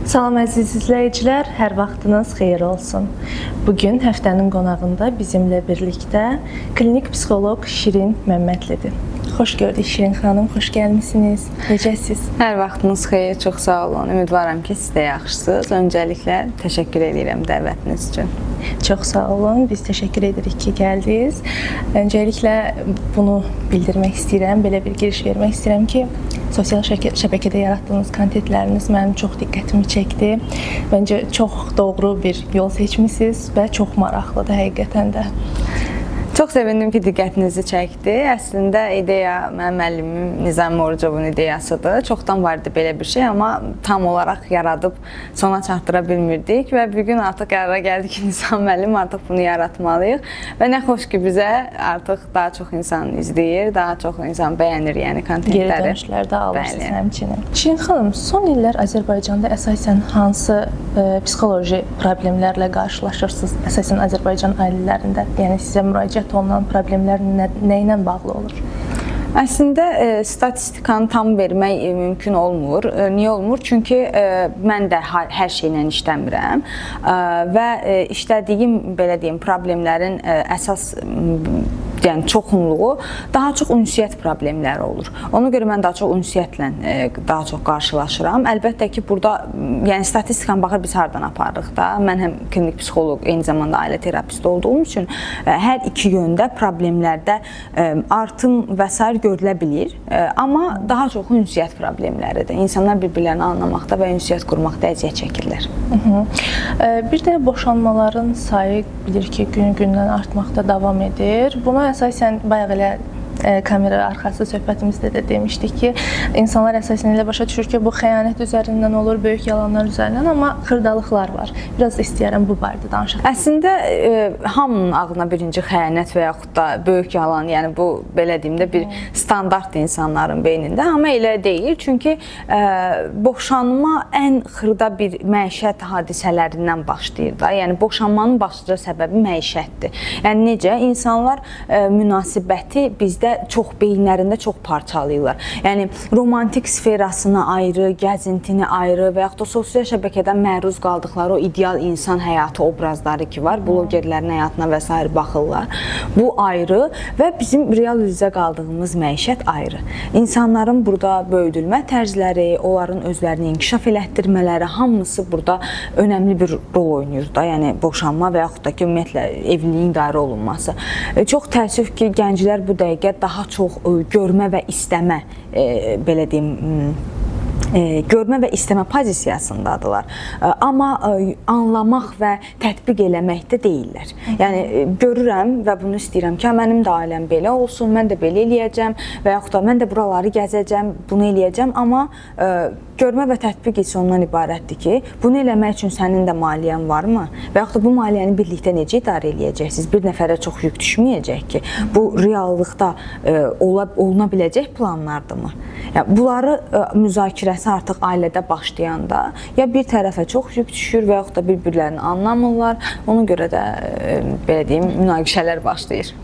Salam əziz izləyicilər, hər vaxtınız xeyir olsun. Bugün həftənin qonağında bizimlə birlikdə klinik psixoloq Şirin Məmmədlidir. Xoş gördük Şirin xanım, xoş gəlmisiniz. Necəsiz? Hər vaxtınız xeyir, çox sağ olun. Ümidvaram ki, siz də yaxşısınız. Öncəliklə təşəkkür edirəm dəvətiniz üçün. Çox sağ olun, biz təşəkkür edirik ki, gəldiniz. Öncəliklə bunu bildirmək istəyirəm, belə bir giriş vermək istəyirəm ki, sosial şəbəkədə yaratdığınız kontentləriniz mənim çox diqqətimi çəkdi. Məncə çox doğru bir yol seçmisiniz və çox maraqlıdır həqiqətən də. Çox sevindim ki, diqqətinizi çəkdi. Əslində ideya mənim müəllimim Nizami Orucovun ideyasıdır. Çoxdan vardı belə bir şey, amma tam olaraq yaradıb sona çatdıra bilmirdik və bugün artıq qərara gəldik ki, Nizami müəllim artıq bunu yaratmalıyıq və nə xoş ki, bizə artıq daha çox insan izləyir, daha çox insan bəyənir, yəni kontentləri. Geri dönüşlər də alırsınız həmçinin. Şirin xanım, son illər Azərbaycanda əsasən hansı psixoloji problemlərlə qarşılaşırsınız? Əsasən Azərbaycan ailələrində, yəni sizə müraciət olunan problemlər nə ilə bağlı olur? Əslində statistikanı tam vermək mümkün olmur. Niyə olmur? Çünki mən də hər şeylə işləmirəm və işlədiyim, belə deyim, problemlərin əsas çoxunluğu daha çox ünsiyyət problemləri olur. Ona görə mən daha çox ünsiyyətlə daha çox qarşılaşıram. Əlbəttə ki, burada yəni statistikanı baxır biz hardan aparırıq da. Mən həm klinik psixoloq, eyni zamanda ailə terapisti olduğum üçün hər iki yöndə problemlərdə artım və s. görülə bilir. Amma daha çox ünsiyyət problemləridir. İnsanlar bir-birlərini anlamaqda və ünsiyyət qurmaqda əziyyət çəkirlər. Bir də boşanmaların sayı bilir ki, gün-gündən artmaqda davam edir. Buna əsasən bayaq elə kamera arxası söhbətimizdə də demişdik ki, insanlar əsasən elə başa düşür ki, bu xəyanət üzərindən olur, böyük yalanlar üzərindən, amma xırdalıqlar var. Biraz istəyərəm bu barədə danışaq. Əslində hamının ağlına birinci xəyanət və yaxud da böyük yalan, yəni bu belə deyim də bir standartdır insanların beynində, amma elə deyil. Çünki boşanma ən xırda bir məişət hadisələrindən başlayır da. Yəni boşanmanın başlıca səbəbi məişətdir. Yəni necə? İnsanlar münasibəti bizdə çox beyinlərində çox parçalayırlar. Yəni romantik sferasını ayrı, gəzintini ayrı və yaxud da sosial şəbəkədən məruz qaldıqları o ideal insan həyatı obrazları ki var, blogerlərin həyatına və s. baxırlar. Bu ayrı və bizim real üzə qaldığımız məişət ayrı. İnsanların burada böyüdülmə tərzləri, onların özlərini inkişaf elətdirmələri, hamısı burada önəmli bir rol oynayır da. Yəni boşanma və yaxud da ki, ümumiyyətlə evliliyin idarə olunması. Çox təəssüf ki, gənclər bu dəqiqə daha çox görmə və istəmə, belə deyim, görmə və istəmə pozisiyasındadılar. Amma anlamaq və tətbiq eləməkdə deyirlər. Yəni görürəm və bunu istəyirəm ki, mənim də ailəm belə olsun, mən də belə eləyəcəm və yaxud da mən də buraları gəzəcəm, bunu eləyəcəm, amma görmə və tətbiq isə ondan ibarətdir ki, bunu eləmək üçün sənin də maliyyən varmı? Və yaxud da bu maliyyəni birlikdə necə idarə eləyəcəksiniz? Bir nəfərə çox yük düşməyəcək ki, bu reallıqda oluna biləcək planlardırmı? Yəni, bunları müzakirəsi artıq ailədə başlayanda ya bir tərəfə çox yük düşür və yaxud da bir-birlərini anlamırlar. Ona görə də, belə deyim, münaqişələr başlayır.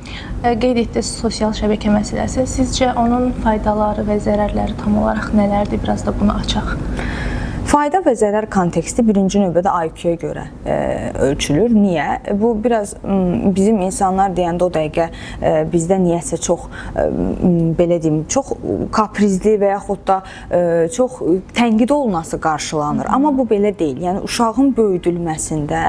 Qeyd etdiniz sosial şəbəkə məsələsi. Sizcə onun faydaları və zərərləri tam olaraq nələrdir? Biraz da bunu açaq. Fayda və zərər konteksti birinci növbədə IQ-yə görə ölçülür. Niyə? Bu biraz bizim insanlar deyəndə o dəqiqə bizdə niyəsə çox, belə deyim, çox kaprizli və yaxud da çox tənqid olunması qarşılanır. Amma bu belə deyil. Yəni uşağın böyüdülməsində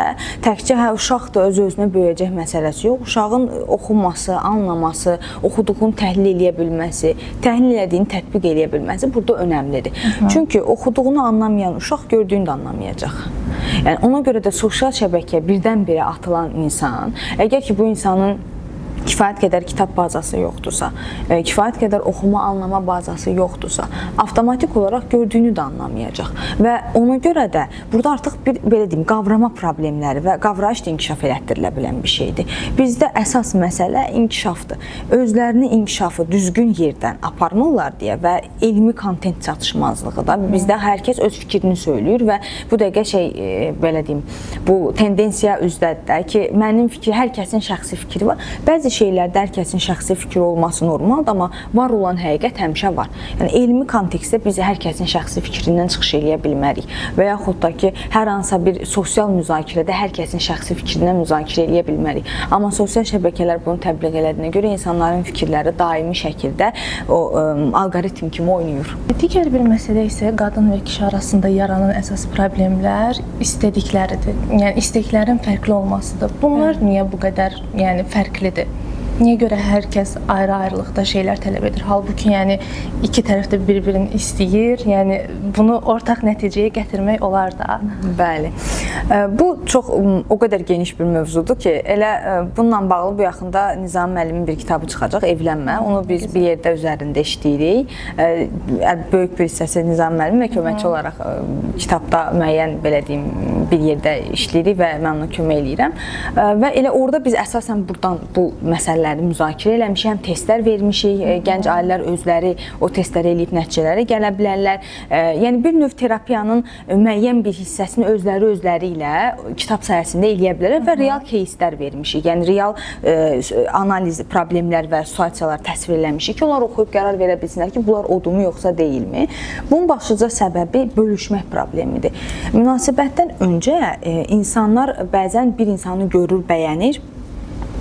təkcə uşaqdır öz-özünə böyüyəcək məsələsi yox. Uşağın oxuması, anlaması, oxuduğunu təhlil eləyə bilməsi, təhlil elədiyini tətbiq eləyə bilməsi burada önəmlidir. Çünki oxuduğunu anlamayan uşaq gördüyünü də anlamayacaq. Yəni ona görə də sosial şəbəkəyə birdən-birə atılan insan, əgər ki bu insanın kifayət qədər kitab bazası yoxdursa, kifayət qədər oxuma, anlama bazası yoxdursa, avtomatik olaraq gördüyünü də anlamayacaq. Və ona görə də burada artıq bir, belə deyim, qavrama problemləri və qavrayış da inkişaf elətdirilə bilən bir şeydir. Bizdə əsas məsələ inkişafdır. Özlərini inkişafı düzgün yerdən aparmırlar deyə və elmi kontent çatışmazlığı da bizdə hər kəs öz fikrini söyləyir və bu dəqiqə belə deyim, bu tendensiya üzdədir də ki, mənim fikri, hər kəsin şəxsi fikri var. Bəzi şeylərdə hər kəsin şəxsi fikri olması normaldır, amma var olan həqiqət həmişə var. Yəni elmi kontekstdə biz hər kəsin şəxsi fikrindən çıxış eləyə bilmərik və yaxud da ki, hər hansısa bir sosial müzakirədə hər kəsin şəxsi fikrindən müzakirə eləyə bilmərik. Amma sosial şəbəkələr bunu təbliğ elədiyinə görə insanların fikirləri daimi şəkildə o alqoritm kimi oynayır. Digər bir məsələ isə qadın və kişi arasında yaranan əsas problemlər istədikləridir. Yəni istəklərin fərqli olmasıdır. Bunlar niyə bu qədər fərqlidir? Niyə görə hər kəs ayrı-ayrılıqda şeylər tələb edir? Halbuki iki tərəf də bir-birini istəyir. Yəni bunu ortaq nəticəyə gətirmək olar da. Bəli. Bu çox o qədər geniş bir mövzudur ki, elə bununla bağlı bu yaxında Nizami müəllimin bir kitabı çıxacaq, Evlənmə. Onu biz bir yerdə üzərində işləyirik. Böyük bir hissəsi Nizami müəllim və köməkçi olaraq kitabda müəyyən belə deyim bir yerdə işləyirik və mən ona kömək eləyirəm. Və elə orada biz əsasən burdan bu məsələləri müzakirə eləmişik, həm testlər vermişik, gənc ailələr özləri o testləri eləyib nəticələrə gələ bilərlər. Yəni bir növ terapiyanın müəyyən bir hissəsini özləri ilə kitab sayəsində eləyə bilərlər və real кейslər vermişik. Yəni real analiz, problemlər və situasiyalar təsvir eləmişik ki, onlar oxuyub qərar verə bilsinlər ki, bunlar odumu yoxsa deyilmi? Bunun başlıca səbəbi bölüşmək problemidir. Münasibətdən öncə insanlar bəzən bir insanı görür, bəyənir.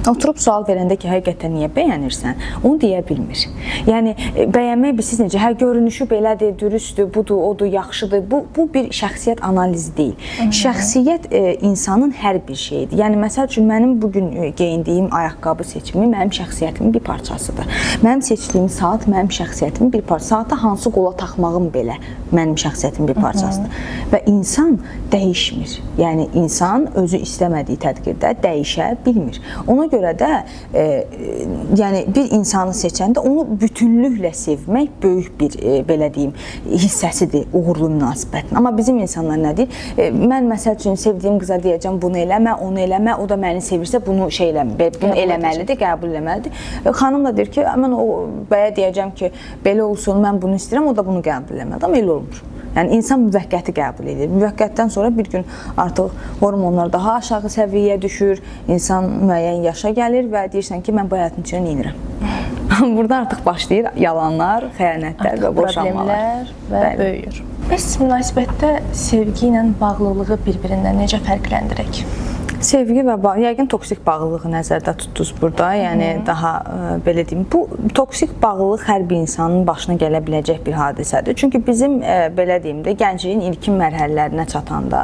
Oturub sual verəndə ki, həqiqətən niyə bəyənirsən, onu deyə bilmir. Yəni, bəyənmək siz necə, görünüşü belədir, dürüsttür, budur, odur, yaxşıdır. Bu bir şəxsiyyət analizi deyil. Şəxsiyyət insanın hər bir şeyidir. Yəni, məsəl üçün, mənim bugün geyindiyim ayaqqabı seçimi mənim şəxsiyyətimin bir parçasıdır. Mənim seçdiyim saat mənim şəxsiyyətimin bir parçası. Saata hansı qola taxmağım belə mənim şəxsiyyətimin bir parçasıdır. Və insan dəyişmir. Yəni, insan özü istəmədiyi təqdirdə dəyişə bilmir. Ona görə də yəni bir insanı seçəndə onu bütünlüklə sevmək böyük bir belə deyim hissəsidir uğurlu münasibətin. Amma bizim insanlar nədir? Mən məsəl üçün sevdiyim qıza deyəcəm bunu eləmə, onu eləmə, o da məni sevirsə bunu bunu eləməlidir, qəbul eləməlidir. Xanım da deyir ki, mən o bəyə deyəcəm ki, belə olsun, mən bunu istəyirəm, o da bunu qəbul eləməlidir. Amma elə olmur. Yəni insan müvəqqəti qəbul edir. Müvəqqətdən sonra bir gün artıq hormonlar daha aşağı səviyyəyə düşür, insan müəyyən yaşa gəlir və deyirsən ki, mən bu həyatın içində neynirəm. Burada artıq başlayır yalanlar, xəyanətlər və boşanmalar və böyüyür. Bəs münasibətdə sevgi ilə bağlılığı bir-birindən necə fərqləndirək? Sevgi və yəqin toksik bağlılığı nəzərdə tutdunuz burada. Yəni daha belə deyim, bu toksik bağlılıq hər bir insanın başına gələ biləcək bir hadisədir. Çünki bizim belə deyim də gəncliyin ilkin mərhələlərinə çatanda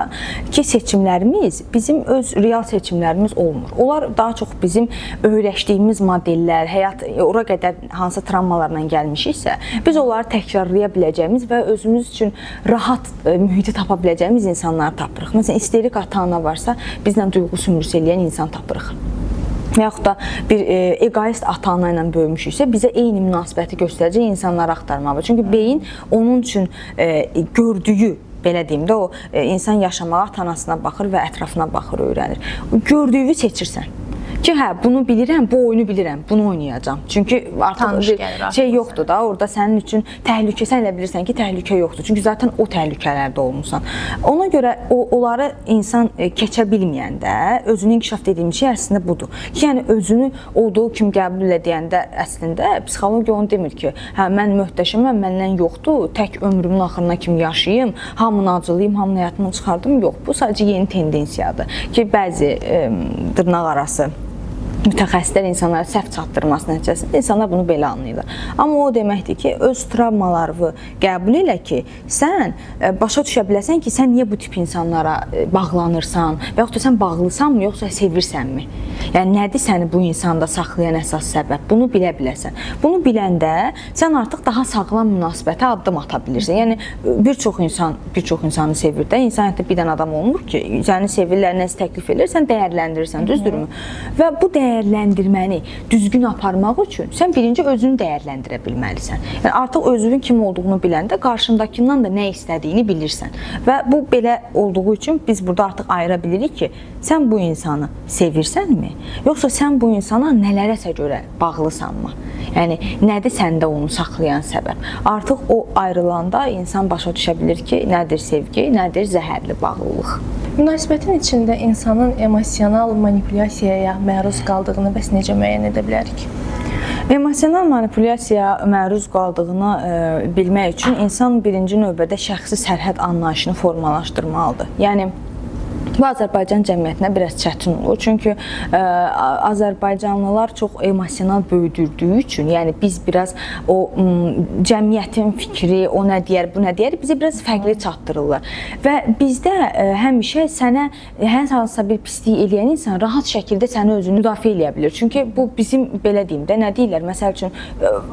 ki seçimlərimiz bizim öz real seçimlərimiz olmur. Onlar daha çox bizim öyrəşdiyimiz modellər, həyat ora qədər hansı travmalarla gəlmişiksə, biz onları təkrarlaya biləcəyimiz və özümüz üçün rahat mühiti tapa biləcəyimiz insanları tapırıq. Məsələn, isterik ata-ana varsa, bizlə duyğu sömürüsü eləyən insan tapırıq. Və yaxud da bir egoist ata-ana ilə böyümüşüksə, bizə eyni münasibəti göstərəcək insanları axtarmalıdır. Çünki beyin onun üçün gördüyü, belə deyim də, o insan yaşamağa ata-anasına baxır və ətrafına baxır, öyrənir. Gördüyünü seçirsən. Ki, hə, bunu bilirəm, bu oyunu bilirəm, bunu oynayacağam. Çünki artıq bir şey yoxdur da, orada sənin üçün təhlükə, sən elə bilirsən ki, təhlükə yoxdur. Çünki zaten o təhlükələrdə olmuşsan. Ona görə onları insan keçə bilməyəndə, özünü inkişaf dediyim şey əslində budur. Ki, yəni özünü olduğu kimi qəbul edəndə əslində psixologiya onu demir ki, hə, mən möhtəşəməm, məndən yoxdur, tək ömrümün axırına kimi yaşayım, hamını acılayım, hamını həyatımdan çıxardım. Yox, bu sadəcə yeni tendensiyadır. Ki, bəzi dırnaq arası mütəxəssislər insanlara səhv çatdırması nəticəsində insanlar bunu belə anlayırlar. Amma o deməkdir ki, öz travmalarını qəbul elə ki, sən başa düşə biləsən ki, sən niyə bu tip insanlara bağlanırsan və yaxud da sən bağlısanmı, yoxsa sevirsənmi? Yəni, nədir səni bu insanda saxlayan əsas səbəb? Bunu bilə biləsən. Bunu biləndə sən artıq daha sağlam münasibətə addım ata bilirsən. Yəni, bir çox insanı sevir də, insan hətta bir dənə adam olmur ki, səni sevirlər, nəsə təklif edir, sən dəyərləndirirsən, düzdürmü? Və bu dəyərləndirməni düzgün aparmaq üçün sən birinci özünü dəyərləndirə bilməlisən. Yəni artıq özünün kim olduğunu biləndə qarşındakından da nə istədiyini bilirsən. Və bu belə olduğu üçün biz burada artıq ayıra bilirik ki, sən bu insanı sevirsənmi, yoxsa sən bu insana nələrəsə görə bağlısanmı? Yəni nədir səndə onu saxlayan səbəb? Artıq o ayrılanda insan başa düşə bilir ki, nədir sevgi, nədir zəhərli bağlılıq. Münasibətin içində insanın emosional manipulyasiyaya məruz qaldığını bəs necə müəyyən edə bilərik? Emosional manipulyasiyaya məruz qaldığını bilmək üçün insan birinci növbədə şəxsi sərhəd anlayışını formalaşdırmalıdır. Yəni bu Azərbaycan cəmiyyətinə biraz çətin olur. Çünki Azərbaycanlılar çox emosional böyüdürdüyü üçün, yəni biz biraz o cəmiyyətin fikri, o nə deyər, bu nə deyər, bizi biraz fərqli çatdırırlar. Və bizdə həmişə sənə hər hansısa bir pislik eləyən insan rahat şəkildə səni özünü müdafiə eləyə bilir. Çünki bu bizim belə deyim də, nə deyirlər? Məsəl üçün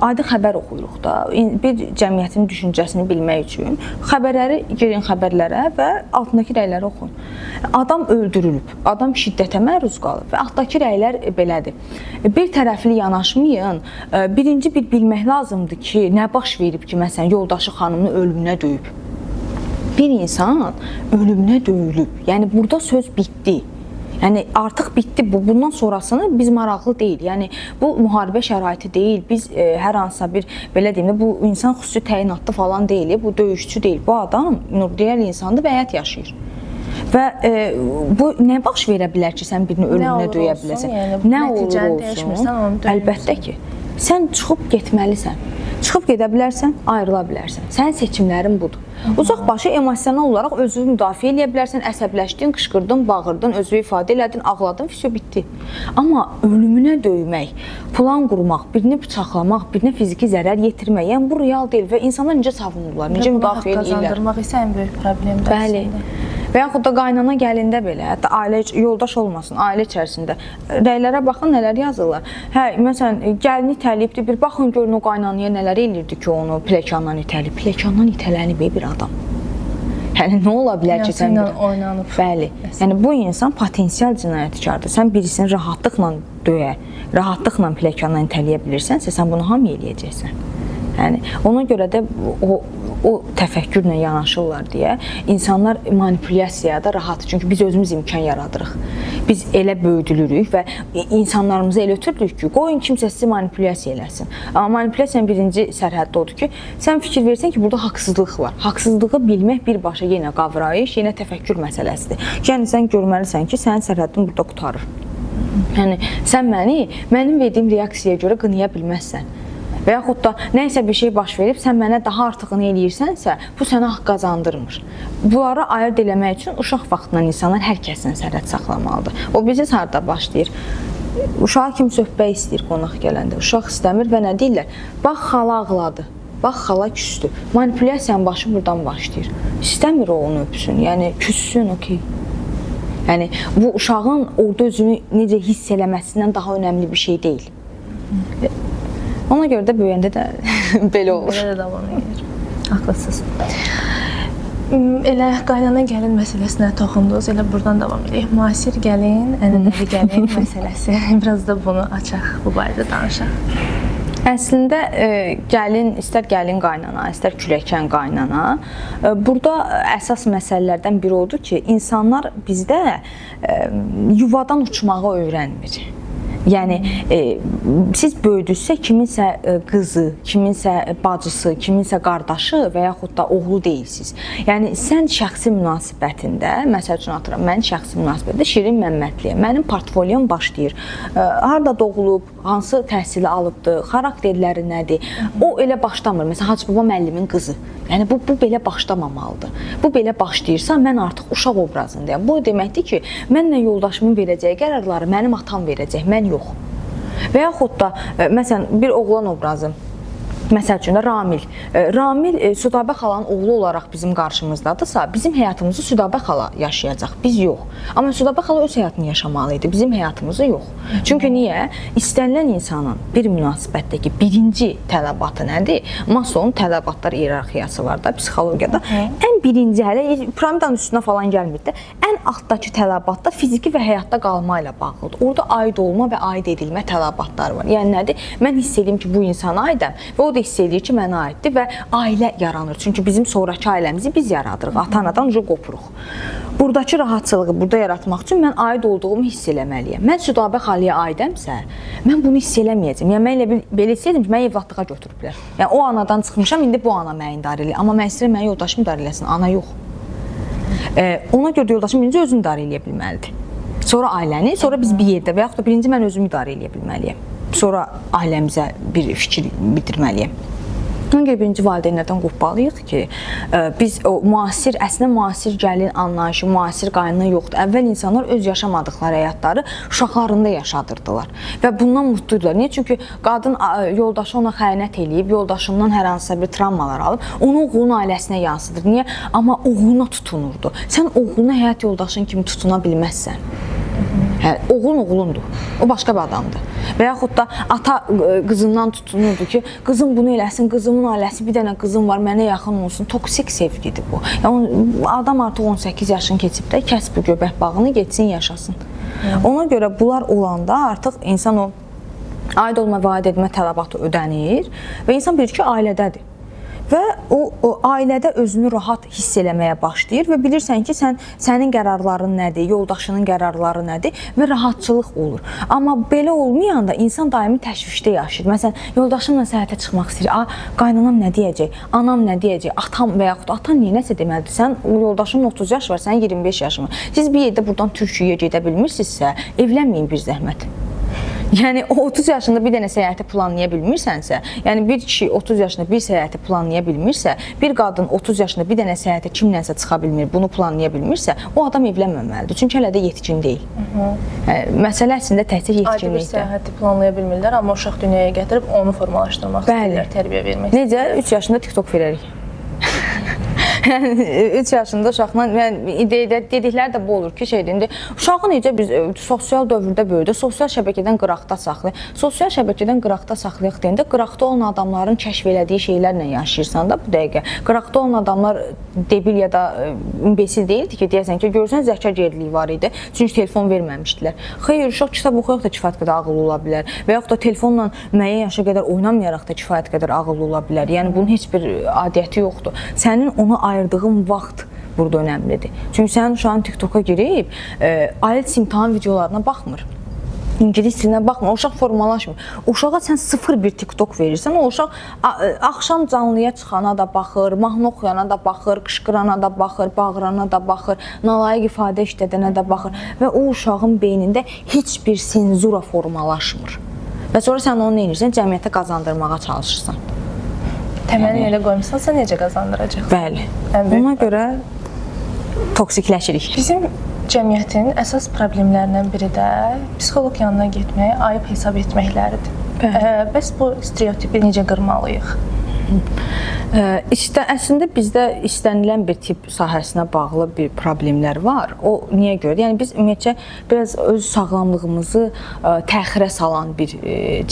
adi xəbər oxuyuruq da. Bir cəmiyyətin düşüncəsini bilmək üçün xəbərləri girin xəbərlərə və altındakı rəyləri oxuyun. Adam öldürülüb, adam şiddətə məruz qalıb və altdakı rəylər belədir. Bir tərəfli yanaşmayın. Birinci bir bilmək lazımdır ki, nə baş verib ki, məsələn, yoldaşı xanımını ölümünə döyüb. Bir insan ölümünə döyülüb. Yəni burada söz bitdi. Yəni artıq bitdi. Bundan sonrasını biz maraqlı deyil. Yəni bu müharibə şəraiti deyil. Biz hər hansısa bir belə deyim də, bu insan xüsusi təyinatlı falan deyil. Bu döyüşçü deyil. Bu adam normal insandır və həyat yaşayır. Və bu nə baş verə bilər ki, sən birini ölümünə döyə biləsən? Yəni, nə olur olsun, əlbəttə ki, sən çıxıb getməlisən. Çıxıb gedə bilərsən, ayrıla bilərsən. Sənin seçimlərin budur. Uzaq başı emosional olaraq özünü müdafiə edə bilərsən, əsəbləşdin, qışqırdın, bağırdın, özünü ifadə elədin, ağladın, все bitdi. Amma ölümünə döymək, plan qurmaq, birini bıçaqlamaq, birinə fiziki zərər yetirmək, yəni bu real deyil və insanlar necə savunurlar, necə müdafiə edirlər? Qazandırmaq isə ən böyük problemdir. Bəli. Və yaxud da qaynana gəlində belə, hətta ailə yoldaş olmasın, ailə içərisində rəylərə baxın, nələr yazırlar. Hə, məsələn, gəlini itəliyibdir, bir baxın görün o qaynanaya nələr elirdi ki, onu pləkandan itəliyib. Pləkandan itələnib bir adam. Yəni nə ola bilər ki, sən oynanıb. Bəli. Yəni bu insan potensial cinayətkardır. Sən birisini rahatlıqla döyə, rahatlıqla pləkandan itələyə bilirsənsə, sən bunu hamı eləyəcəksən. Yəni ona görə də o təfəkkürlə yanaşırlar deyə insanlar manipulyasiyaya da rahat. Çünki biz özümüz imkan yaradırıq. Biz elə böyüdülürük və insanlarımızı elə ötürürük ki, qoyun kimsə sizi manipulyasiya eləsin. Amma manipulyasiyanın birinci sərhəddə odur ki, sən fikir versən ki, burada haqsızlıq var. Haqsızlığı bilmək birbaşa yenə qavrayış, yenə təfəkkür məsələsidir. Yəni sən görməlisən ki, sənin sərhədin burada qurtarır. Yəni sən mənim verdiyim reaksiyaya görə qınaya bilməzsən. Və yaxud da nəysə bir şey baş verib, sən mənə daha artıqını eləyirsənsə, bu sənə haqq qazandırmır. Bunları ayırd eləmək üçün uşaq vaxtından insanlar hər kəsin sərhəd saxlamalıdır. O bizi harda başlayır? Uşağa kim söhbət istəyir qonaq gələndə? Uşaq istəmir və nə deyirlər? Bax, xala ağladı. Bax, xala küsdü. Manipulyasiyanın başı buradan başlayır. İstəmir o onu öpsün, yəni küssün, okey. Yəni bu uşağın orada özünü necə hiss eləməsindən daha önəmli bir şey deyil. Ona görə də böyüyəndə də belə olur. Belə də davam edir. Haqlısınız. Elə qaynana gəlin məsələsinə toxundunuz, elə buradan davam edək. Müasir gəlin, ənənəvi gəlin məsələsi. Biraz da bunu açaq, bu barədə danışaq. Əslində gəlin, istər gəlin qaynana, istər kürəkən qaynana, burada əsas məsələlərdən biri odur ki, insanlar bizdə yuvadan uçmağı öyrənmir. Yəni siz böyüdünüzsə kiminsə qızı, kiminsə bacısı, kiminsə qardaşı və yaxud da oğlu deyilsiniz. Yəni sən şəxsi münasibətində, məsəl üçün atıram, mən şəxsi münasibətdə Şirin Məmmədliyəm. Mənim portfolyom başlayır. Harda doğulub, hansı təhsili alıbdı, xarakterləri nədir? O elə başlamır. Məsələn, Hacı Baba müəllimin qızı. Yəni bu belə başlamamalıdır. Bu belə başlayırsa mən artıq uşaq obrazındayam. Bu deməkdir ki, mənlə yoldaşımın verəcəyi qərarları mənim atam verəcək, mən yox. Və yaxud da məsələn bir oğlan obrazı, məsəl üçün də Ramil. Ramil Südabə xalanın oğlu olaraq bizim qarşımızdadırsa, bizim həyatımızı Südabə xala yaşayacaq, biz yox. Amma Südabə xala öz həyatını yaşamalı idi, bizim həyatımızı yox. Çünki niyə? İstənilən insanın bir münasibətdəki birinci tələbatı nədir? Maslow'un tələbatlar iyerarxiyası var da psixologiyada. Ən birinci, hələ piramidanın üstünə falan gəlmir də, ən altdakı tələbatlar fiziki və həyatda qalma ilə bağlıdır. Orada aid olma və aid edilmə tələbatları var. Yəni nədir? Mən hiss edirəm ki, bu insana aidəm və o da hiss edir ki, mənə aiddir və ailə yaranır. Çünki bizim sonrakı ailəmizi biz yaradırıq. Ata-anadan uca qopuruq. Buradakı rahatçılığı burada yaratmaq üçün mən aid olduğumu hiss eləməliyəm. Mən Südabə xalaya aidəmsə, mən bunu hiss eləməyəcəm. Yəni mən elə belə hiss edirəm ki, məni evlatlığa götürüblər. Yəni o anadan çıxmışam, indi bu ana məni idarə eləyir. Amma mən istəyirəm məni yoldaşım idarə eləsin, ana yox. Ona görə də yoldaşım birinci özünü idarə edə bilməlidir. Sonra ailəni, sonra biz bir yerdə və yaxud da birinci mən özümü idarə edə bilməliyəm. Sonra ailəmizə bir fikir bildirməliyəm. Ona görə birinci valideynlərdən qorxmalıyıq ki, biz o əslində müasir gəlin anlayışı, müasir qayna yoxdur. Əvvəl insanlar öz yaşamadıkları həyatları uşaqlarında yaşadırdılar və bundan mutluydular. Niyə? Çünki qadın yoldaşı ona xəyanət eləyib, yoldaşından hər hansısa bir travmalar alıb, onu oğlunun ailəsinə yansıdır. Niyə? Amma oğluna tutunurdu. Sən oğluna həyat yoldaşın kimi tutuna bilməzsən. Oğlun oğlundur, o başqa bir adamdır. Və yaxud da ata qızından tutunurdu ki, qızım bunu eləsin, qızımın ailəsi, bir dənə qızım var, mənə yaxın olsun. Toksik sevgidir bu. Yəni, adam artıq 18 yaşını keçib də kəs bu göbək bağını, geçsin, yaşasın. Ona görə bunlar olanda artıq insan o aid olma, vaid etmə tələbatı ödənir və insan bilir ki, ailədədir. Və o ailədə özünü rahat hiss eləməyə başlayır və bilirsən ki, sənin qərarların nədir, yoldaşının qərarları nədir və rahatçılıq olur. Amma belə olmayanda insan daimi təşvişdə yaşayır. Məsələn, yoldaşımla səyahətə çıxmaq istəyir. Qaynanam nə deyəcək, anam nə deyəcək, atam və yaxud atan niyə nəsə deməlidir. Sən yoldaşının 30 yaş var, sənin 25 yaşın var. Siz bir yerdə buradan Türkiyəyə gedə bilmirsinizsə, evlənməyin bir zəhmət. Yəni, o 30 yaşında bir dənə səyahəti planlaya bilmirsənsə, yəni bir kişi 30 yaşında bir səyahəti planlaya bilmirsə, bir qadın 30 yaşında bir dənə səyahətə kimlənsə çıxa bilmir, bunu planlaya bilmirsə, o adam evlənməməlidir. Çünki hələ də yetkin deyil. Məsələ əslində təhsil yetkinlikdir. Ayrı bir səyahəti planlaya bilmirlər, amma uşaq dünyaya gətirib onu formalaşdırmaq istəyirlər, tərbiyə vermək istəyirlər. Necə? 3 yaşında TikTok verərik. 3 yaşında uşaqla dedikləri də bu olur ki, uşağı necə biz sosial dövrdə böyüdü, sosial şəbəkədən qıraqda saxlayıq. Sosial şəbəkədən qıraqda saxlayıq deyəndə, qıraqda olan adamların kəşf elədiyi şeylərlə yaşayırsan da bu dəqiqə. Qıraqda olan adamlar debil ya da imbesil deyildi ki, deyəsən ki, görürsən zəka geriliyi var idi, çünki telefon verməmişdilər. Xeyr, uşaq kitab oxuyaq da kifayət qədər ağıllı ola bilər və yaxud da telefonla müəyyən yaşa qədər oynamayaraq da kifayət qədər ağıllı ola bilər. Yəni, bunun heç bir adiyyəti yoxdur. Sənin onu ayırdığın vaxt burada önəmlidir. Çünki sənin uşağın TikToka girib, IELTS imtahan videolarına baxmır. İngilis dilinə baxmır, o uşaq formalaşmır. Uşağa sən 0-1 TikTok verirsən, o uşaq axşam canlıya çıxana da baxır, mahnı oxuyana da baxır, qışqırana da baxır, bağırana da baxır, nalayiq ifadə işlədənə də baxır və o uşağın beynində heç bir senzura formalaşmır. Və sonra sən onu nə edirsən? Cəmiyyətə qazandırmağa çalışırsan. Təməlini elə qoymuşsansa necə qazandıracaq? Bəli. Ona görə toksikləşirik. Bizim cəmiyyətin əsas problemlərindən biri də psixoloq yanına getməyi ayıb hesab etməkləridir. Bəs bu stereotipi necə qırmalıyıq? Əslində bizdə istənilən bir tip sahəsinə bağlı bir problemlər var. O niyə görə? Yəni biz ümumiyyətcə biraz öz sağlamlığımızı təxirə salan bir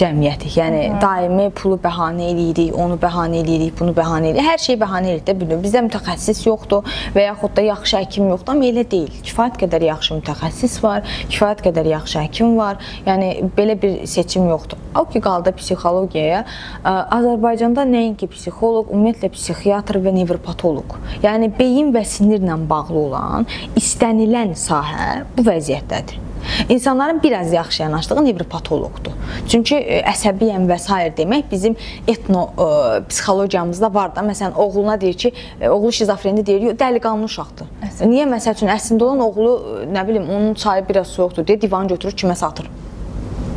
cəmiyyətik. Yəni daimi pulu bəhanə eləyirik, onu bəhanə eləyirik, bunu bəhanə eləyirik. Hər şeyi bəhanə eləyirik də bilmiyorum. Bizdə mütəxəssis yoxdur və yaxud da yaxşı həkim yoxdur, amma elə deyil. Kifayət qədər yaxşı mütəxəssis var, kifayət qədər yaxşı həkim var. Yəni belə bir seçim yoxdur. O ki qaldı psixologiyaya. Azərbaycanda nəinki psixoloq, ümumiyyətlə psixiatr və nevropatoloq. Yəni beyin və sinirlə bağlı olan istənilən sahə bu vəziyyətdədir. İnsanların biraz yaxşı yanaşdığı nevropatoloqdur. Çünki əsəbiyəm və s. demək bizim etno-psixologiyamızda var da. Məsələn, oğluna deyir ki, oğlu şizofreni deyir, dəliqanlı uşaqdır. Niyə? Məsəl üçün, əslində olan oğlu, nə bilim, onun çayı biraz soyuqdur deyə divanı götürür, kimə satır.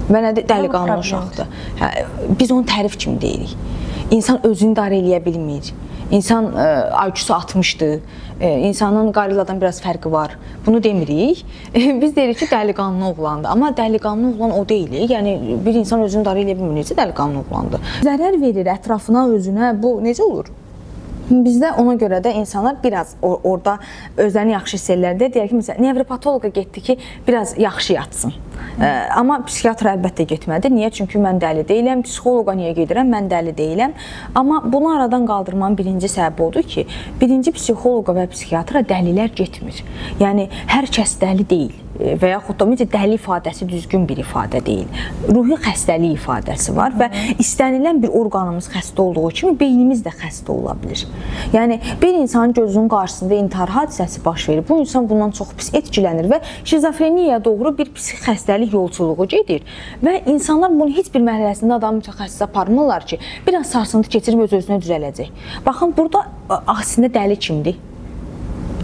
Və nədir? Dəliqanlı uşaqdır. Biz onu tərif kimi deyirik. İnsan özünü idarə eləyə bilmir. İnsan IQ-su 60-dır. İnsanın qarilladan biraz fərqi var. Bunu demirik. Biz deyirik ki, dəliqanlı oğlandır. Amma dəliqanlı oğlan o deyil. Yəni bir insan özünü idarə eləyə bilmir. Necə dəliqanlı oğlandır? Zərər verir ətrafına, özünə. Bu necə olur? Bizdə ona görə də insanlar biraz orada özlərini yaxşı hiss edirlər. Deyək ki, məsələn, nevropatoloqa getdi ki, biraz yaxşı yatsın. Amma psixiatra əlbəttə getmədi. Niyə? Çünki mən dəli deyiləm. Psixoloqa niyə gedirəm? Mən dəli deyiləm. Amma bunu aradan qaldırmanın birinci səbəbi odur ki, birinci psixoloqa və psixiatra dəlilər getmir. Yəni, hər kəs dəli deyil. Və yaxud da dəli ifadəsi düzgün bir ifadə deyil. Ruhi xəstəlik ifadəsi var və istənilən bir orqanımız xəstə olduğu kimi beynimiz də xəstə ola bilir. Yəni, bir insanın gözünün qarşısında intihar hadisəsi baş verir. Bu insan bundan çox pis etkilənir və şizofreniyaya doğru bir psixi xəstəlik yolculuğu gedir. Və insanlar bunu heç bir mərhələsində adam mütəxəssisə aparmırlar ki, biraz sarsıntı keçirib öz-özünə düzələcək. Baxın, burada aslında dəli kimdir?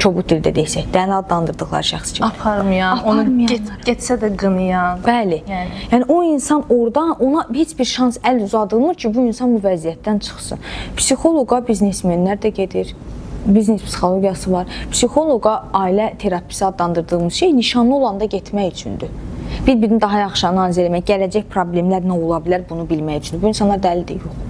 kobud dildə desək, dəli adlandırdıqları şəxs kimi. Aparmayan, onu getsə də qınayan. Bəli. Yəni o insan oradan ona heç bir şans əl uzadılmır ki, bu insan bu vəziyyətdən çıxsın. Psixoloqa biznesmenlər də gedir. Biznes psixologiyası var. Psixoloqa ailə terapisi adlandırdığımız şey nişanlı olanda getmək üçündür. Bir-birini daha yaxşı analiz etmək, gələcək problemlər nə ola bilər bunu bilmək üçündür. Bu insanlar dəlidir, yox.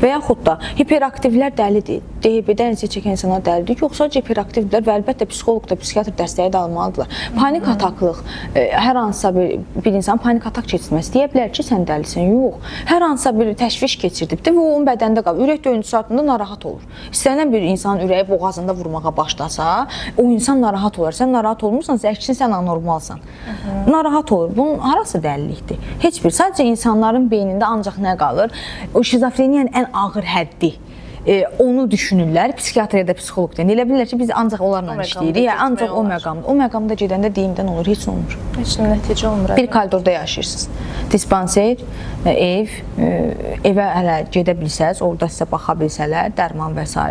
Və yaxud da hiperaktivlər dəlidir. DHB-dən əziyyət çəkən insanlar dəlidir. Yoxsa hiperaktivdirlər və əlbəttə psixoloq da, psixiatr dəstəyi də almalıdırlar. Panik ataklıq, hər hansısa bir insan panik atak keçirməsi deyə bilər ki, sən dəlisən. Yox. Hər hansısa bir təşviş keçirdibdir və o onun bədəndə qalır. Ürək döyüntüsü altında narahat olur. İstənilən bir insanın ürəyi boğazında vurmağa başlasa, o insan narahat olur. Sən narahat olmursansa, əksinə sən anormalsan. Narahat olur. Bunun harası dəlilikdir? Heç bir. Sadəcə insanların beynində ancaq nə qalır? O şizofreniyanın ən ağır həddi. Onu düşünürlər, psixiatr ya da psixoloq deyil. Elə bilirlər ki, biz ancaq onlarla işləyirik. Ancaq o məqamda. O məqamda gedəndə deyimdən olur, heç nə olmur. Heç nə nəticə olmur. Bir koridorda yaşayırsınız. Dispanser, ev, evə hələ gedə bilsəz, orada sizə baxa bilsələr, dərman və s.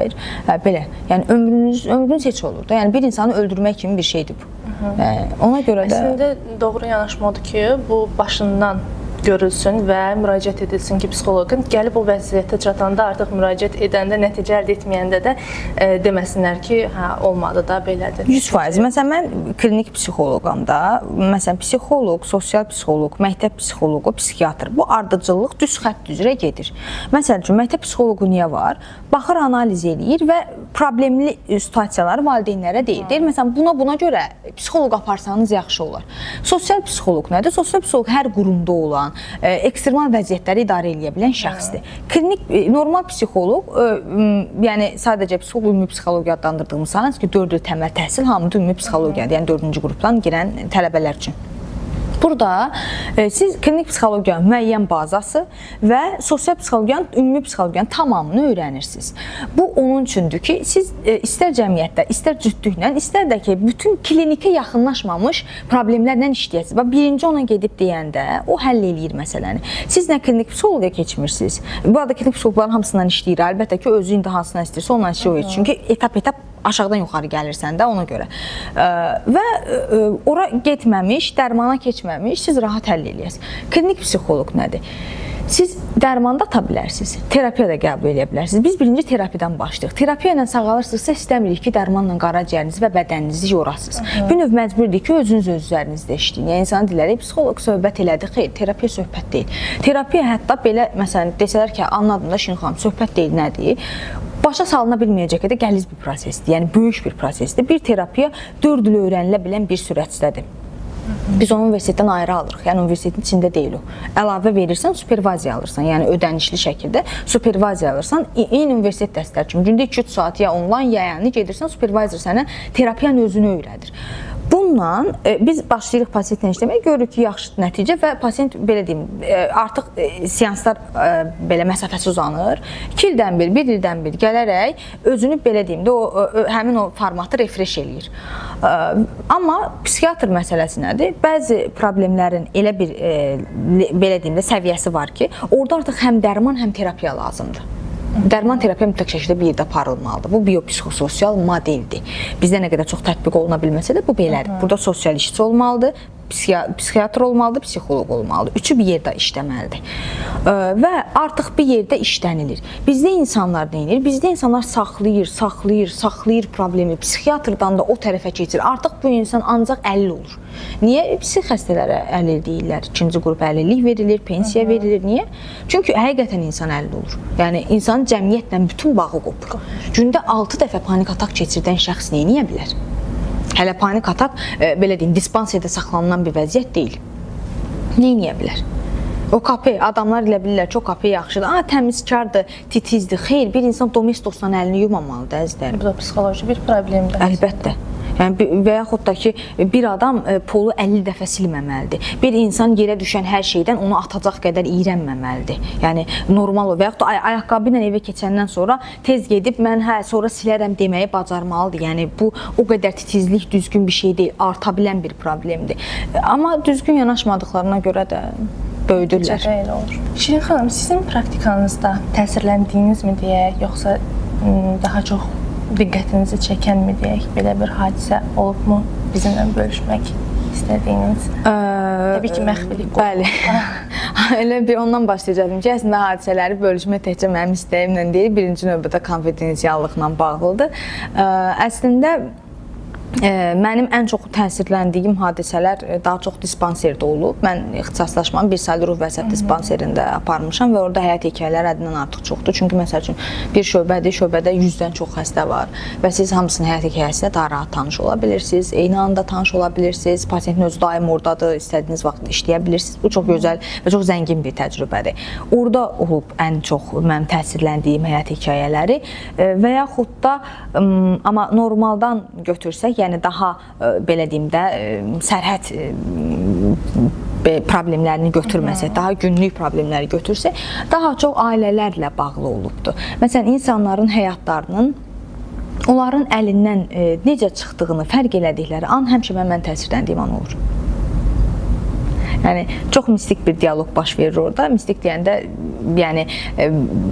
Belə. Yəni ömrünüz heç olur da. Yəni bir insanı öldürmək kimi bir şeydir bu. Ona görə də əslində doğru yanaşma odur ki, bu başından görülsün və müraciət edilsin ki, psixoloqun gəlib o vəziyyətə çatanda, artıq müraciət edəndə, nəticə əldə etməyəndə də deməsinlər ki, hə, olmadı da, belədir. 100%. Məsələn, mən klinik psixoloqam da, məsələn, psixoloq, sosial psixoloq, məktəb psixoloqu, psixiatr. Bu ardıcıllıq düz xətt üzrə gedir. Məsəl üçün, məktəb psixoloqu niyə var? Baxır, analiz eləyir və problemli situasiyaları valideynlərə deyir. Deyir, məsələn, buna görə psixoloq aparsanız yaxşı olar. Sosial psixoloq nədir? Sosial psixoloq hər qurumda olan, ekstremal vəziyyətləri idarə edə bilən şəxsdir. Klinik, normal psixoloq, yəni sadəcə psixoloq, ümumi psixologiya adlandırdığımız sanırız ki, 4 il təməl təhsil hamıda ümumi psixologiyadır, yəni 4-cü qrupdan girən tələbələr üçün. Burada siz klinik psixologiyanın müəyyən bazası və sosial psixologiyanın, ümumi psixologiyanın tamamını öyrənirsiniz. Bu onun üçündür ki, siz istər cəmiyyətdə, istər cütlüklə, istər də ki, bütün klinikə yaxınlaşmamış problemlərlə işləyəsiniz. Birinci ona gedib deyəndə, o həll eləyir məsələni. Siz nə klinik psixologiya keçmirsiniz. Bu arada klinik psixologların hamısından işləyir. Əlbəttə ki, özü indi hansından istəyirsə ondan işləyir. Çünki etap-etap aşağıdan yuxarı gəlirsən də ona görə. Və ora getməmiş, dərmana keçməmiş, siz rahat həll eləyəsiniz. Klinik psixoloq nədir? Siz dərmanda ata bilərsiniz, terapiya da qəbul edə bilərsiniz. Biz birinci terapiyadan başlayırıq. Terapiya ilə sağalırsınızsa istəmirik ki, dərmanla qaraciyərinizi və bədəninizi yorasınız. Bir növ məcburdur ki, özünüz öz üzərinizdə işləyin. Yəni, insan dilləri, psixoloq söhbət elədi, xeyr, terapiya söhbət deyil. Terapiya hətta belə, məsələn, desələr ki, anladım da Şirin xanım, söhbət deyil nədir? Başa salına bilməyəcək qədər qəliz bir prosesdir, yəni böyük bir prosesdir. Bir terapiya 4 il öyrənilə bilən bir sürətdədir. Biz onu universitetdən ayrı alırıq, yəni universitetin içində deyil o. Əlavə verirsən, superviziya alırsan, yəni ödənişli şəkildə superviziya alırsan, eyni universitet dərsləri kimi. Gündə 2-3 saat ya onlayn, ya yəni gedirsən, supervizor sənə terapiyanın özünü öyrədir. Bununla biz başlayırıq pasientlə işləməyə, görürük ki, yaxşı nəticə və pasient, belə deyim, artıq seanslar belə məsafəsi uzanır. 2 ildən bir, 1 ildən bir gələrək özünü, belə deyim də, həmin o formatı refresh eləyir. Amma psixiatr məsələsi nədir? Bəzi problemlərin elə bir, belə deyim də, səviyyəsi var ki, orada artıq həm dərman, həm terapiya lazımdır. Dərman terapiya mütləq şəkildə bir yerdə aparılmalıdır. Bu biopsixososial modeldir. Bizdə nə qədər çox tətbiq oluna bilməsə də bu belədir. Burada sosial işçi olmalıdır, psixiatr olmalıdır, psixoloq olmalıdır. Üçü bir yerdə işləməlidir. Və artıq bir yerdə işlənilir. Bizdə insanlar nə edir? Bizdə insanlar saxlayır problemi. Psixiatrdan da o tərəfə keçir. Artıq bu insan ancaq 50 olur. Niyə? Psix xəstələrə 50 deyirlər. 2-ci qrup 50-lik verilir, pensiya verilir. Niyə? Çünki həqiqətən insan 50 olur. Yəni insanın cəmiyyətlə bütün bağı qopur. Gündə 6 dəfə panik atak keçirdən şəxs nə edə bilər? Hələ panik atak, belə deyim, dispansiyada saxlanılan bir vəziyyət deyil. Nə edə bilər? O kapı, adamlar elə bilirlər ki, o kapı yaxşıdır, təmizkardır, titizdir. Xeyr, bir insan domestosdan əlini yumamalıdır, əzizlərim. Bu da psixoloji bir problemdir. Əlbəttə. Yəni, və yaxud da ki, bir adam polu 50 dəfə silməməlidir. Bir insan yerə düşən hər şeydən onu atacaq qədər iyrənməməlidir. Yəni, normal o. Və yaxud da ayaqqabı ilə evə keçəndən sonra tez gedib, mən sonra silərəm deməyi bacarmalıdır. Yəni, bu o qədər titizlik düzgün bir şey deyil, arta bilən bir problemdir. Amma düzgün yanaşmadıqlarına görə də böyüdürlər. Elə olur. Şirin xanım, sizin praktikanızda təsirləndiyinizmi deyək, yoxsa daha çox diqqətinizi çəkənmi deyək, belə bir hadisə olubmu bizimlə bölüşmək istədiyiniz? Təbii ki, məxfilik. Bəli. Elə bir ondan başlayacaqdım ki, əslində hadisələri bölüşmək təkcə mənim istəyimlə deyil, birinci növbədə konfidensiallıqla bağlıdır. Əslində mənim ən çox təsirləndiyim hadisələr daha çox dispanserdə olub. Mən ixtisaslaşmamı Bir Saylı Ruh və Əsəb dispanserində aparmışam və orada həyat hekayələri həddindən artıq çoxdur. Çünki məsəl üçün bir şöbədir, şöbədə 100-dən çox xəstə var və siz hamısının həyat hekayəsində daha rahat tanış ola bilirsiniz, eyni anda tanış ola bilirsiniz, pasiyentin özü daim oradadır, istədiyiniz vaxt işləyə bilirsiniz. Bu çox gözəl və çox zəngin bir təcrübədir. Orada olub ən çox mənim təsirləndiyim həyat hekayələri və yaxud da amma normaldan götürsək, yəni daha belə deyim də sərhəd problemlərini götürməsək, daha günlük problemləri götürsək, daha çox ailələrlə bağlı olubdur. Məsələn, insanların həyatlarının onların əlindən necə çıxdığını fərq elədikləri an həmişə mən təsirləndiyim an olur. Yəni çox mistik bir dialoq baş verir orada. Mistik deyəndə yəni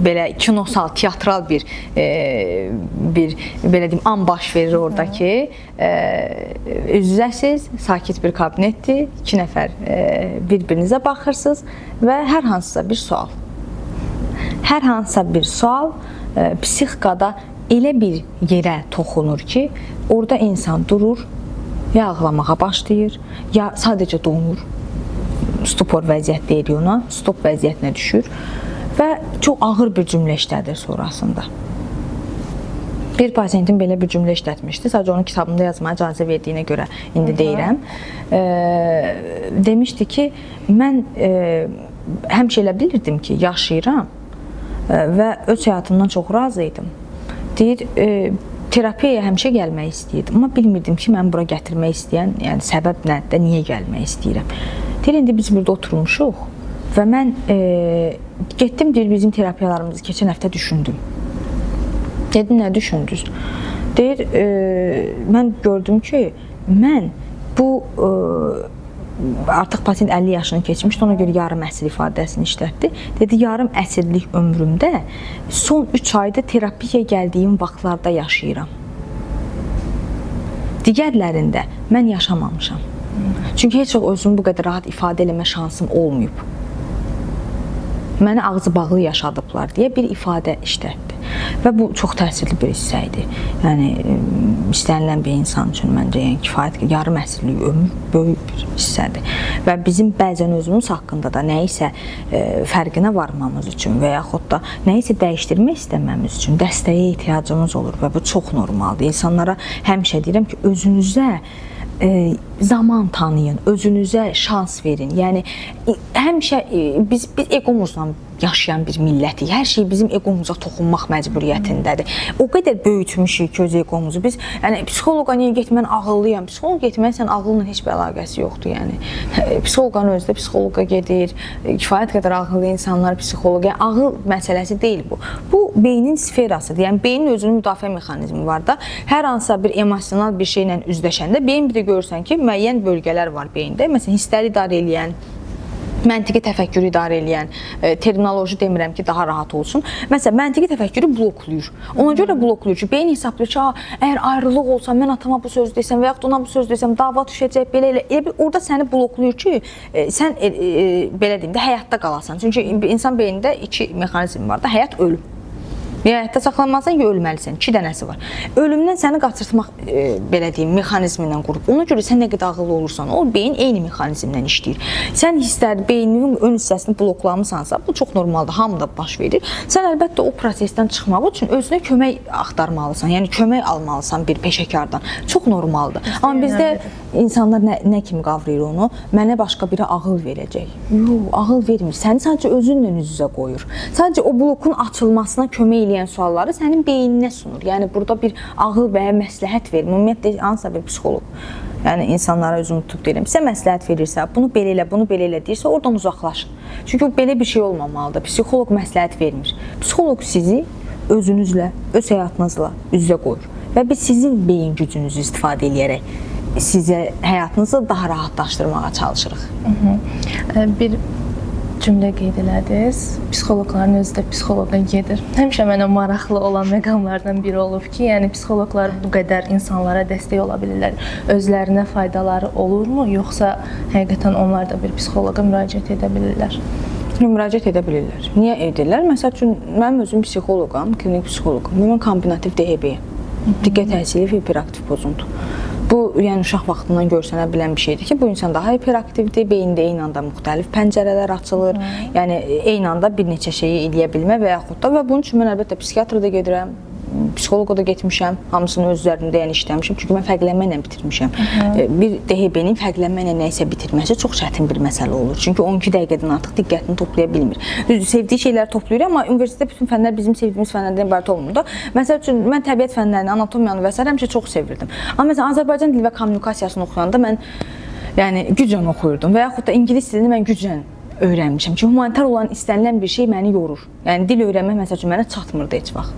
belə kinosal, teatral bir belə deyim an baş verir orada ki, üz-üzəsiz, sakit bir kabinetdir, 2 nəfər bir-birinizə baxırsınız və hər hansısa bir sual. Hər hansısa bir sual psixikada elə bir yerə toxunur ki, orada insan durur, ya ağlamağa başlayır, ya sadəcə donur. Stupor vəziyyət deyirik ona, stop vəziyyətinə düşür və çox ağır bir cümlə işlədir sonrasında. Bir pasiyentin belə bir cümlə işlətmişdi, sadəcə onun kitabında yazmaya icazə verdiyinə görə indi deyirəm. Demişdi ki, mən həmişə elə bilirdim ki, yaşayıram və öz həyatımdan çox razı idim. Deyir, terapiyaya həmişə gəlmək istəyirdim, amma bilmirdim ki, mən bura gətirmək istəyən, yəni səbəb nədir, niyə gəlmək istəyirəm. Deyir, indi biz burada oturmuşuq və mən getdim, deyir, bizim terapiyalarımızı keçən həftə düşündüm. Dedim, nə düşündünüz? Deyir, mən gördüm ki, mən bu artıq pasiyent 50 yaşını keçmişdi, ona görə yarım əsr ifadəsini işlətdi. Dedi, yarım əsrlik ömrümdə son 3 ayda terapiyaya gəldiyim vaxtlarda yaşayıram. Digərlərində mən yaşamamışam. Çünki heç vaxt özümü bu qədər rahat ifadə eləmə şansım olmayıb. Məni ağzı bağlı yaşadıblar deyə bir ifadə işlətdi. Və bu çox təsirli bir hissə idi. Yəni, istənilən bir insan üçün məncə kifayət yarım əsrlik ömür böyük bir hissədir. Və bizim bəzən özümüz haqqında da nəyisə fərqinə varmamız üçün və yaxud da nəyisə dəyişdirmək istəməmiz üçün dəstəyə ehtiyacımız olur və bu çox normaldır. İnsanlara həmişə deyirəm ki, özünüzə zaman tanıyın, özünüzə şans verin. Yəni, həmişə biz egomuzla yaşayan bir millətik. Hər şey bizim egomuza toxunmaq məcburiyyətindədir. O qədər böyütmüşük ki, öz egomuzu. Biz, yəni, psixoloqa niyə getmən ağıllıyam? Psixoloq getmən sən ağılla heç bir əlaqəsi yoxdur, yəni. Psixoloqanın özü də psixoloqa gedir, kifayət qədər ağıllı insanlar psixoloqa. Yəni, ağıl məsələsi deyil bu. Bu, beynin sferasıdır. Yəni, beynin özünün müdafiə mexanizmi var da, hər hansısa bir emosional bir şeylə üzləşəndə, beyin bir də görürsən ki, müəyyən bölgələr var beyində. Məsələn, hissləri idarə eləyən, məntiqi təfəkkürü idarə eləyən, terminoloji demirəm ki, daha rahat olsun. Məsələn, məntiqi təfəkkürü bloklayır. Ona görə bloklayır ki, beyin hesablayır ki, əgər ayrılıq olsa, mən atama bu söz desəm və yaxud ona bu söz desəm, dava düşəcək, belə elə. Elə bir orada səni bloklayır ki, sən belə deyim də, həyatda qalasan. Çünki insan beynində 2 mexanizm var da, həyat, ölüm. Ya həyatda saxlanmalısan, ya ölməlisən. 2 dənəsi var. Ölümdən səni qaçırtmaq, belə deyim, mexanizmindən qurub. Ona görə sən nə qədər ağıllı olursan, o beyin eyni mexanizmdən işləyir. Sən hisslər, beyninin ön hissəsini bloklamısansa, bu çox normaldır, hamıda baş verir. Sən əlbəttə o prosesdən çıxmaq üçün özünə kömək axtarmalısan, yəni kömək almalısan bir peşəkardan. Çox normaldır. Amma bizdə insanlar nə kimi qavrayır onu? Mənə başqa biri ağıl verəcək. Yox, ağıl vermir. Səni sadəcə özünlə üz-üzə qoyur. Sadəcə o blokun açılmasına kömək eləyən sualları sənin beyninə sunur. Yəni, burada bir ağıl və ya məsləhət verir. Ümumiyyətlə, hansısa bir psixoloq, yəni insanlara özümü tutub deyirəm, sizə məsləhət verirsə, bunu belə elə deyirsə, oradan uzaqlaşın. Çünki belə bir şey olmamalıdır. Psixoloq məsləhət vermir. Psixoloq sizi özünüzlə, öz həyatınızla üz-üzə qoyur. Və biz sizin beyin gücünüzü istifadə edərək sizə həyatınızı daha rahatlaşdırmağa çalışırıq. cümlə qeyd elədiniz. Psixoloqların özü də psixoloqa gedir. Həmişə mənə maraqlı olan məqamlardan biri olub ki, yəni psixoloqlar bu qədər insanlara dəstək ola bilirlər. Özlərinə faydaları olurmu, yoxsa həqiqətən onlar da bir psixoloqa müraciət edə bilirlər? Müraciət edə bilirlər. Niyə edirlər? Məsəl üçün, mənim özüm psixoloqam, klinik psixoloqam. Mən kombinativ DHB-yəm. Diqqət təhsili və hiperaktiv pozuntu. Bu, yəni uşaq vaxtından görsənə bilən bir şeydir ki, bu insan daha hiperaktivdir, beyində eyni anda müxtəlif pəncərələr açılır, yəni eyni anda bir neçə şeyi eləyə bilmə və yaxud da və bunun üçün mən əlbəttə psixiatra da gedirəm, psixoloqa da getmişəm, hamısını öz üzərində yəni işləmişəm, çünki mən fərqlənməklə bitirmişəm. Bir DHB-nin fərqlənməklə nəyisə bitirməsi çox çətin bir məsələ olur, çünki 12 dəqiqədən artıq diqqətini toplaya bilmir. Düzdür, sevdiyi şeyləri toplayır, amma universitetdə bütün fənlər bizim sevdiyimiz fənlərdən ibarət olmur da. Məsəl üçün, mən təbiət fənlərini, anatomiyanı və s. həmişə çox sevirdim. Amma məsələn, Azərbaycan dili və kommunikasiyasını oxuyanda mən yəni güclə oxuyurdum və yaxud da ingilis dilini mən güclə öyrənmişəm. Çünki humanitar olan istənilən bir şey məni yorur. Yəni dil öyrənmək məsəl üçün mənə çatmırdı heç vaxt.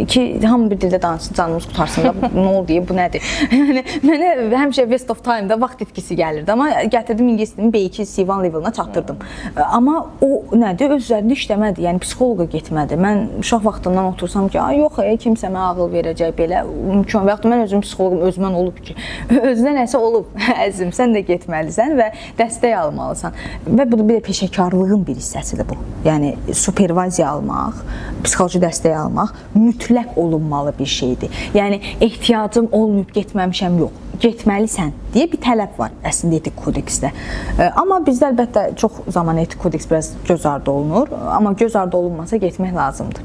Ki hamı bir dildə danışsın, canımız qutarsın da nə oldu, bu nədir? Yəni mənə həmişə waste of time-da vaxt itkisi gəlirdi. Amma gətirdim ingilis dilini B2 C1 levelına çatdırdım. Amma o nədir? Öz üzərində işləmədi. Yəni psixoloqa getmədi. Mən uşaq vaxtından otursam ki, yox, kimsə mənə ağıl verəcək belə mümkün. Və yaxud da mən özüm psixoloqum, özümdən olub ki, özünə nəsə olub, əzim, sən də getməlisən və dəstək almalısan. Və bu da bir də peşəkarlığın bir hissəsidir bu. Yəni superviziya almaq, psixoloji dəstək almaq mütləq olunmalı bir şeydir. Yəni ehtiyacım olmayıb getməmişəm yox. Getməlisən deyə bir tələb var əslində etik kodeksdə. Amma bizdə əlbəttə çox zaman etik kodeks biraz göz ardı olunur. Amma göz ardı olunmasa getmək lazımdır.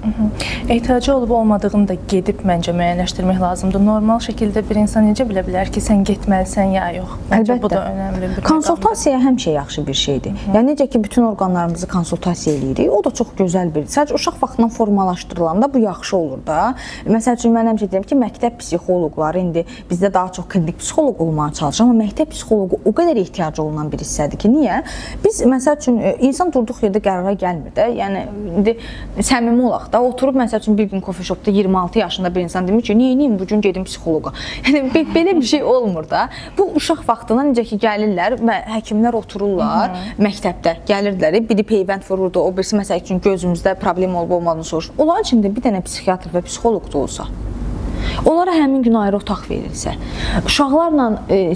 Ehtiyacı olub olmadığını da gedib məncə müəyyənləşdirmək lazımdır. Normal şəkildə bir insan necə bilə bilər ki, sən getməlisən ya yox? Məncə bu da önəmli bir konsultasiya həmişə yaxşı bir şeydir. Yəni necə ki bütün orqanlarımızı konsultasiya eləyirik, o da çox gözəl bir. Sadəcə uşaq vaxtından formalaşdırılanda bu yaxşı olur da. Məsəl üçün mən həmişə deyirəm ki, məktəb psixoloqları indi bizdə daha çox klinik psixoloq olmağa çalışır, amma məktəb psixoloqu o qədər ehtiyacı olunan bir hissədir ki, niyə? Biz məsəl üçün insan durduq yerdə qərara gəlmir də. Yəni indi səmimi olaq da, oturub məsəl üçün bir gün coffee shopda 26 yaşında bir insan demir ki, niyə edeyim bu gün gedim psixoloqa. Yəni belə bir şey olmur da. Bu uşaq vaxtından necə ki gəlirlər və həkimlər otururlar məktəbdə, gəlirdilər, biri peyvənd vururdu, o birisi məsəl üçün gözümüzdə problem olub-olmadığını soruşur. Onların içində bir dənə psixiatr və psixoloq da olsa, onlara həmin gün ayrı otaq verilsə, uşaqlarla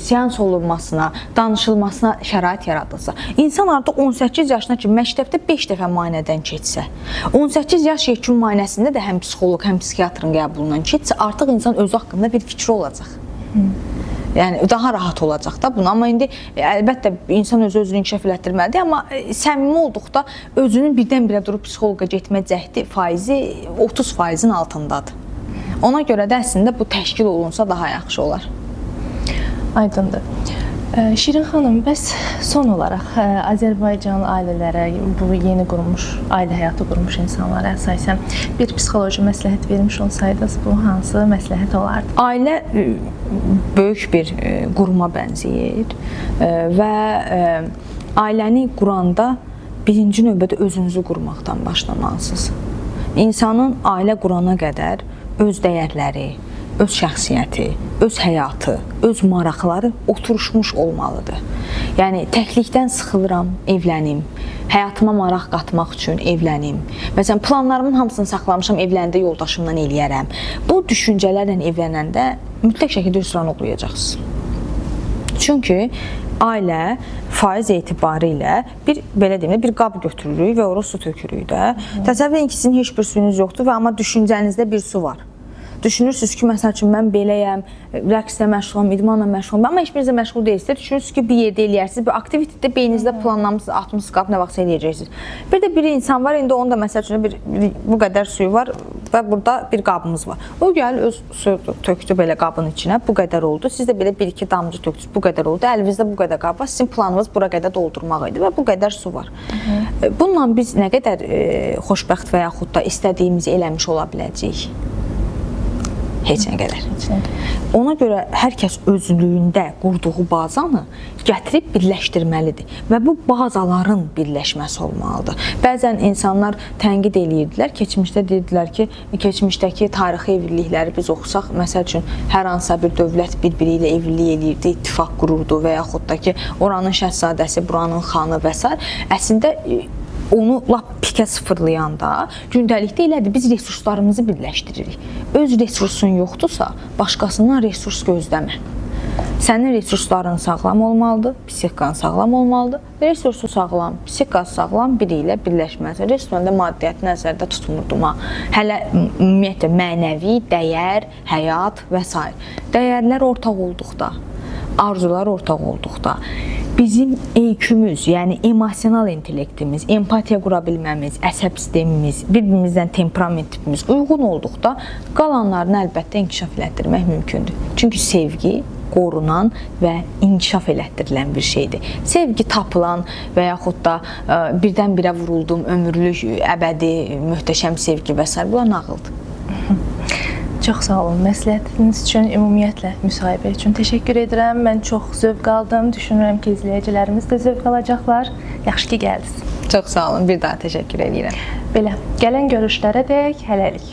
seans olunmasına, danışılmasına şərait yaradılsa, insan artıq 18 yaşına kimi məktəbdə 5 dəfə müayinədən keçsə, 18 yaş yekun müayinəsində də həm psixoloq, həm psixiatrın qəbulundan keçsə, artıq insan özü haqqında bir fikri olacaq. Yəni daha rahat olacaq da bunu. Amma indi əlbəttə insan özünü inkişaf elətdirməlidir, amma səmimi olduqda özünün birdən-birə durub psixoloqa getmə cəhdi faizi 30%-in altındadır. Ona görə də əslində bu təşkil olunsa daha yaxşı olar. Aydındır. Şirin xanım, bəs son olaraq Azərbaycan ailələrə, bu yeni qurulmuş, ailə həyatı qurmuş insanlara əsasən bir psixoloji məsləhət vermiş olsaydınız, bu hansı məsləhət olardı? Ailə böyük bir quruma bənzəyir və ailəni quranda birinci növbədə özünüzü qurmaqdan başlamalısınız. İnsanın ailə qurana qədər öz dəyərləri, öz şəxsiyyəti, öz həyatı, öz maraqları oturuşmuş olmalıdır. Yəni təklikdən sıxılıram, evlənim. Həyatıma maraq qatmaq üçün evlənim. Məsələn, planlarımın hamısını saxlamışam, evləndə yoldaşımla eləyərəm. Bu düşüncələrlə evlənəndə mütləq şəkildə hüsran oluyacaqsınız. Çünki ailə faiz etibarilə belə deyim, bir qab götürürük və ora su tökürük də. Təsəvvür edin ki, sizin heç bir suyunuz yoxdur və amma düşüncənizdə bir su var. Düşünürsünüz ki, məsəl üçün mən beləyəm, rəqslə məşğulam, idmanla məşğulam, amma heç birinizə məşğul deyilsiniz. Düşünürsünüz ki, bir yerdə eləyərsiniz, bir aktivitetdə beyninizdə planlamışsınız, atmışsınız, qab nə vaxtsa eləyəcəksiniz. Bir də bir insan var, indi onun da məsəl üçün bu qədər suyu var və burada bir qabımız var. O gəl öz suyu tökdü belə qabın içinə, bu qədər oldu. Siz də belə 1-2 damcı tökdünüz, bu qədər oldu. Əlinizdə bu qədər qab var, sizin planınız bura qədər doldurmaq idi və bu qədər su var. Bununla biz nə qədər xoşbəxt və yaxud da istədiyimizi eləmiş ola biləcəyik? Heç nə qədər. Ona görə hər kəs özlüyündə qurduğu bazanı gətirib birləşdirməlidir və bu bazaların birləşməsi olmalıdır. Bəzən insanlar tənqid eləyirdilər, keçmişdə deyirdilər ki, keçmişdəki tarixi evlilikləri biz oxusaq, məsəl üçün hər hansısa bir dövlət bir-biri ilə evlilik eləyirdi, ittifaq qururdu və yaxud da ki, oranın şəhzadəsi, buranın xanı və s. Əslində onu lap pikə sıfırlayanda gündəlikdə elədir, biz resurslarımızı birləşdiririk. Öz resursun yoxdursa, başqasından resurs gözləmə. Sənin resursların sağlam olmalıdır, psixikkan sağlam olmalıdır. Resursu sağlam, psixikası sağlam biri ilə birləşməlisən. Restoranda maddiyyatı nəzərdə tutmurdum ha. Hələ ümumiyyətlə mənəvi, dəyər, həyat və s. Dəyərlər ortaq olduqda, arzular ortaq olduqda, bizim EQ-müz, yəni emosional intellektimiz, empatiya qura bilməmiz, əsəb sistemimiz, bir-birimizdən temperament tipimiz uyğun olduqda qalanlarını əlbəttə inkişaf elətdirmək mümkündür. Çünki sevgi qorunan və inkişaf elətdirilən bir şeydir. Sevgi tapılan və yaxud da birdən-birə vuruldum, ömürlük, əbədi, möhtəşəm sevgi və s. bunlar nağıldır. Çox sağ olun. Məsləhətiniz üçün, ümumiyyətlə müsahibə üçün təşəkkür edirəm. Mən çox zövq aldım. Düşünürəm ki, izləyicilərimiz də zövq alacaqlar. Yaxşı ki, gəldiniz. Çox sağ olun. Bir daha təşəkkür edirəm. Belə, gələn görüşlərə dək hələlik.